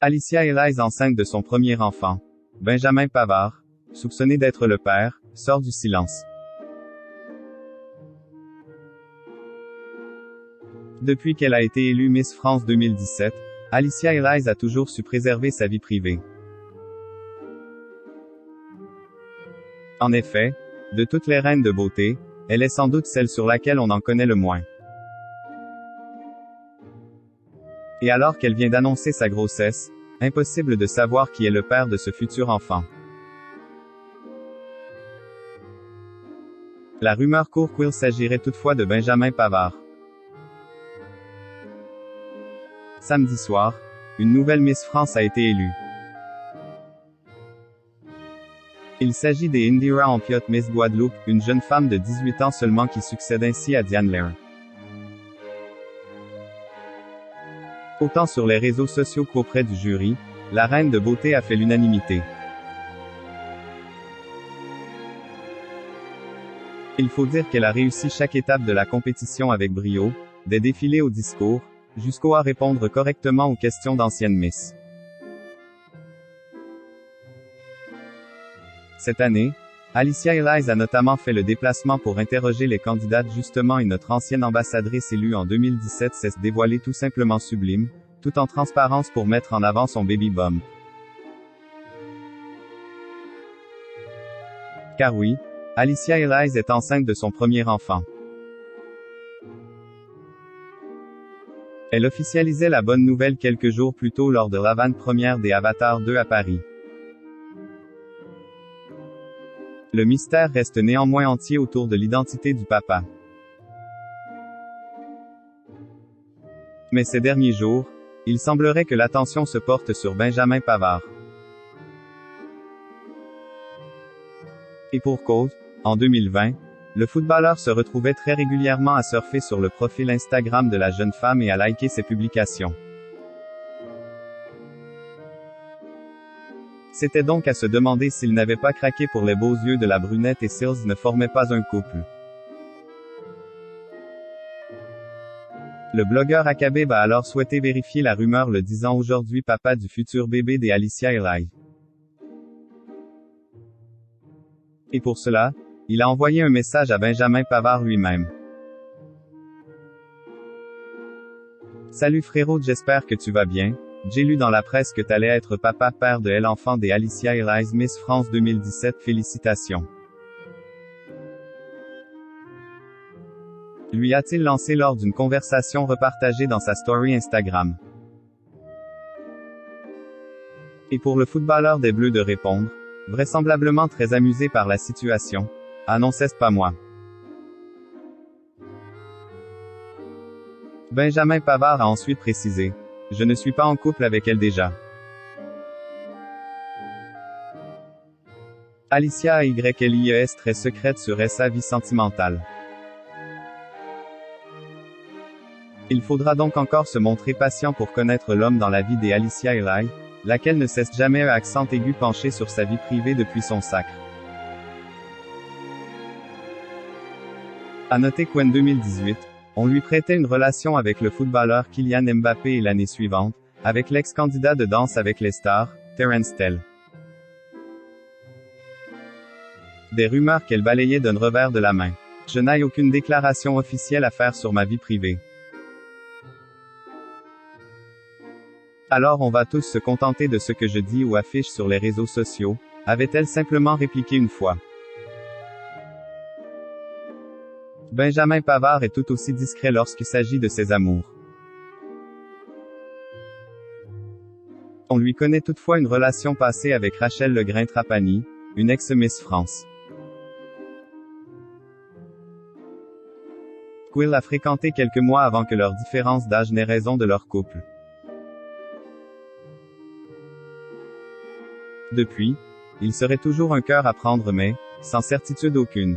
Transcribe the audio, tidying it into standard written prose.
Alicia Elize enceinte de son premier enfant. Benjamin Pavard, soupçonné d'être le père, sort du silence. Depuis qu'elle a été élue Miss France 2017, Alicia Elize a toujours su préserver sa vie privée. En effet, de toutes les reines de beauté, elle est sans doute celle sur laquelle on en connaît le moins. Et alors qu'elle vient d'annoncer sa grossesse, impossible de savoir qui est le père de ce futur enfant. La rumeur court qu'il s'agirait toutefois de Benjamin Pavard. Samedi soir, une nouvelle Miss France a été élue. Il s'agit des Indira Ampiot Miss Guadeloupe, une jeune femme de 18 ans seulement qui succède ainsi à Diane Lair. Autant sur les réseaux sociaux qu'auprès du jury, la reine de beauté a fait l'unanimité. Il faut dire qu'elle a réussi chaque étape de la compétition avec brio, des défilés au discours, jusqu'à répondre correctement aux questions d'anciennes Miss. Cette année, Alicia Elize a notamment fait le déplacement pour interroger les candidates justement et notre ancienne ambassadrice élue en 2017 s'est dévoilée tout simplement sublime, tout en transparence pour mettre en avant son baby bump. Car oui, Alicia Elize est enceinte de son premier enfant. Elle officialisait la bonne nouvelle quelques jours plus tôt lors de l'avant-première des Avatar 2 à Paris. Le mystère reste néanmoins entier autour de l'identité du papa. Mais ces derniers jours, il semblerait que l'attention se porte sur Benjamin Pavard. Et pour cause, en 2020, le footballeur se retrouvait très régulièrement à surfer sur le profil Instagram de la jeune femme et à liker ses publications. C'était donc à se demander s'il n'avait pas craqué pour les beaux yeux de la brunette et s'ils ne formaient pas un couple. Le blogueur Akabeb a alors souhaité vérifier la rumeur le disant aujourd'hui papa du futur bébé des Alicia Elize. Et pour cela, il a envoyé un message à Benjamin Pavard lui-même. Salut frérot, j'espère que tu vas bien. J'ai lu dans la presse que t'allais être papa père de l'enfant des Alicia Elize Miss France 2017, félicitations. Lui a-t-il lancé lors d'une conversation repartagée dans sa story Instagram. Et pour le footballeur des Bleus de répondre, vraisemblablement très amusé par la situation, ah non c'est pas moi. Benjamin Pavard a ensuite précisé. Je ne suis pas en couple avec elle déjà. Alicia Aylies très secrète sur sa vie sentimentale. Il faudra donc encore se montrer patient pour connaître l'homme dans la vie des Alicia Elize, laquelle ne cesse jamais à accent aigu penché sur sa vie privée depuis son sacre. À noter qu'en 2018, on lui prêtait une relation avec le footballeur Kylian Mbappé et l'année suivante, avec l'ex-candidat de Danse avec les stars, Terence Tell. Des rumeurs qu'elle balayait d'un revers de la main. Je n'ai aucune déclaration officielle à faire sur ma vie privée. Alors on va tous se contenter de ce que je dis ou affiche sur les réseaux sociaux, avait-elle simplement répliqué une fois. Benjamin Pavard est tout aussi discret lorsqu'il s'agit de ses amours. On lui connaît toutefois une relation passée avec Rachel Legrain-Trapani, une ex-Miss France. Qu'il a fréquenté quelques mois avant que leur différence d'âge n'ait raison de leur couple. Depuis, il serait toujours un cœur à prendre mais, sans certitude aucune.